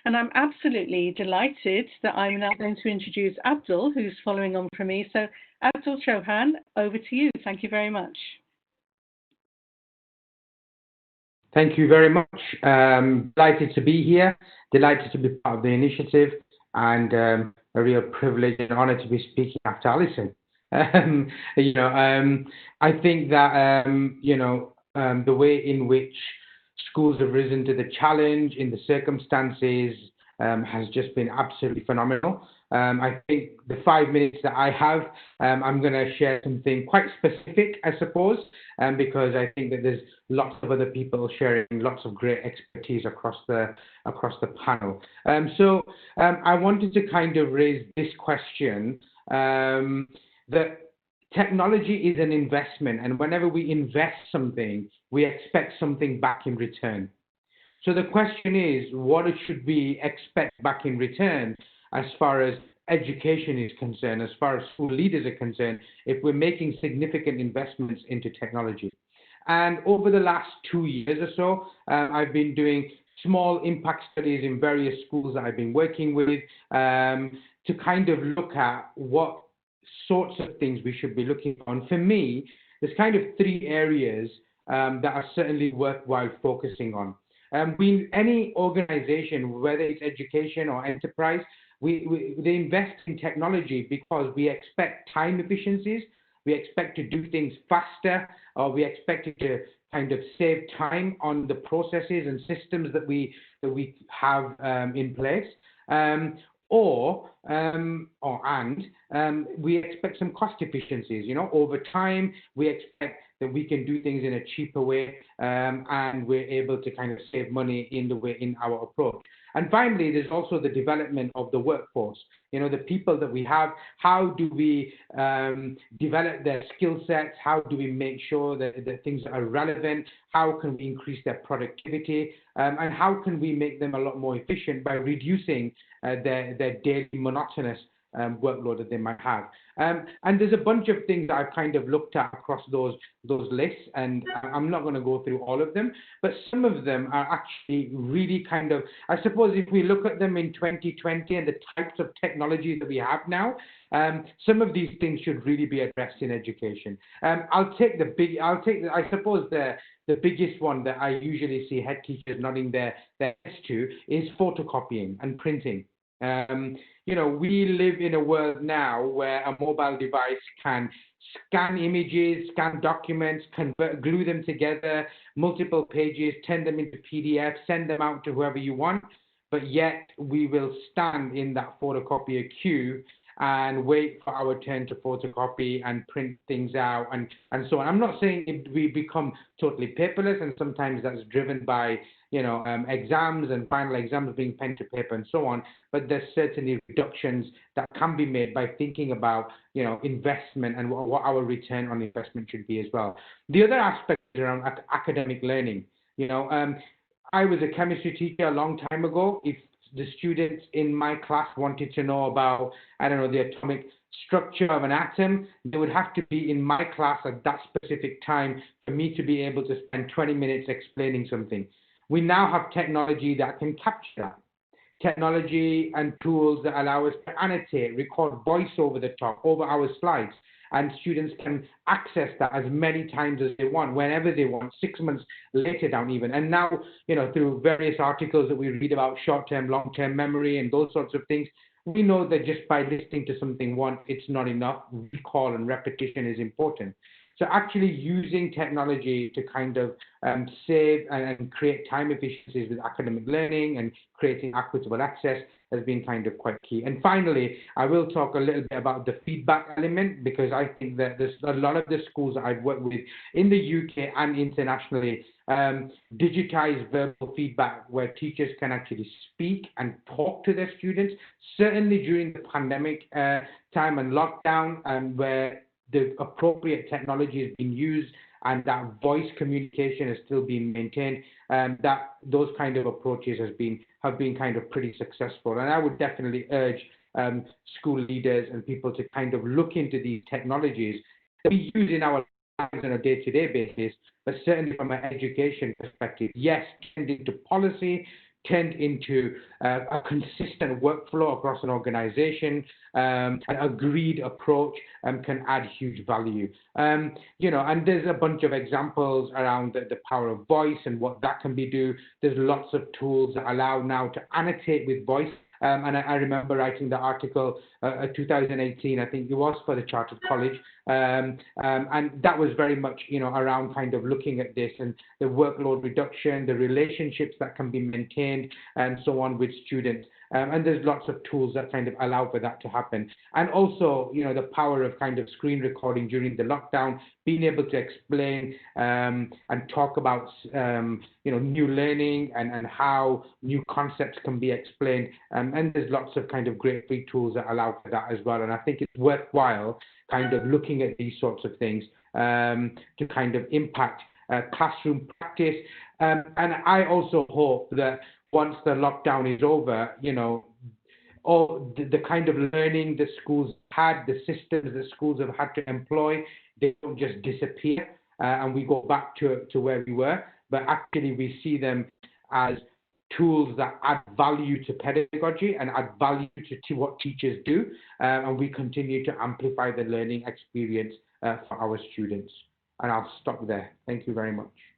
And I'm absolutely delighted that I'm now going to introduce Abdul, who's following on from me. So Abdul Chohan, over to you. Thank you very much. Thank you very much. Delighted to be here, delighted to be part of the initiative, and a real privilege and honor to be speaking after Alison. I think that, the way in which schools have risen to the challenge in the circumstances has just been absolutely phenomenal. I think the 5 minutes that I have, I'm going to share something quite specific, I suppose, because I think that there's lots of other people sharing lots of great expertise across the panel. So I wanted to kind of raise this question, that technology is an investment, and whenever we invest something, we expect something back in return. So the question is, what should we expect back in return as far as education is concerned, as far as school leaders are concerned, if we're making significant investments into technology? And over the last 2 years or so, I've been doing small impact studies in various schools that I've been working with to kind of look at what sorts of things we should be looking on. For me, there's kind of 3 areas that are certainly worthwhile focusing on. Any organization, whether it's education or enterprise, they invest in technology because we expect time efficiencies, we expect to do things faster, or we expect it to kind of save time on the processes and systems that we have in place. We expect some cost efficiencies. Over time, we expect that we can do things in a cheaper way, and we're able to kind of save money in our approach. And finally, there's also the development of the workforce. The people that we have, how do we develop their skill sets? How do we make sure that things are relevant? How can we increase their productivity? And how can we make them a lot more efficient by reducing their daily monotonous workload that they might have. And there's a bunch of things that I've kind of looked at across those lists, and I'm not going to go through all of them, but some of them are actually really kind of, I suppose if we look at them in 2020 and the types of technologies that we have now, some of these things should really be addressed in education. I suppose the biggest one that I usually see head teachers nodding their heads to is photocopying and printing. We live in a world now where a mobile device can scan images, scan documents, glue them together, multiple pages, turn them into PDF, send them out to whoever you want, but yet we will stand in that photocopier queue and wait for our turn to photocopy and print things out and so on. I'm not saying we become totally paperless, and sometimes that's driven by exams and final exams being pen to paper and so on, but there's certainly reductions that can be made by thinking about investment and what our return on investment should be as well. The other aspect is around academic learning. I was a chemistry teacher a long time ago. If the students in my class wanted to know about, the atomic structure of an atom, they would have to be in my class at that specific time for me to be able to spend 20 minutes explaining something. We now have technology that can capture that. Technology and tools that allow us to annotate, record voice over the top, over our slides, and students can access that as many times as they want, whenever they want, 6 months later down even. And now, through various articles that we read about short-term, long-term memory and those sorts of things, we know that just by listening to something once, it's not enough. Recall and repetition is important. So actually using technology to kind of save and create time efficiencies with academic learning and creating equitable access has been kind of quite key. And finally, I will talk a little bit about the feedback element, because I think that there's a lot of the schools that I've worked with in the UK and internationally digitize verbal feedback where teachers can actually speak and talk to their students. Certainly during the pandemic time and lockdown, and where the appropriate technology is being used and that voice communication is still being maintained, that those kind of approaches have been kind of pretty successful. And I would definitely urge school leaders and people to kind of look into these technologies that we use in our lives on a day-to-day basis, but certainly from an education perspective, yes, tend into policy, turned into a consistent workflow across an organization, an agreed approach can add huge value. You know, and there's a bunch of examples around the power of voice and what that can do. There's lots of tools that allow now to annotate with voice. And I remember writing the article 2018, I think it was, for the Chartered College. And that was very much, you know, around kind of looking at this and the workload reduction, the relationships that can be maintained and so on with students. And there's lots of tools that kind of allow for that to happen. And also, you know, the power of kind of screen recording during the lockdown, being able to explain and talk about, you know, new learning and how new concepts can be explained. And there's lots of kind of great free tools that allow for that as well. And I think it's worthwhile kind of looking at these sorts of things to kind of impact classroom practice. And I also hope that once the lockdown is over, you know, all the kind of learning the schools had, the systems that schools have had to employ, they don't just disappear and we go back to where we were, but actually we see them as tools that add value to pedagogy and add value to what teachers do, and we continue to amplify the learning experience for our students. And I'll stop there. Thank you very much.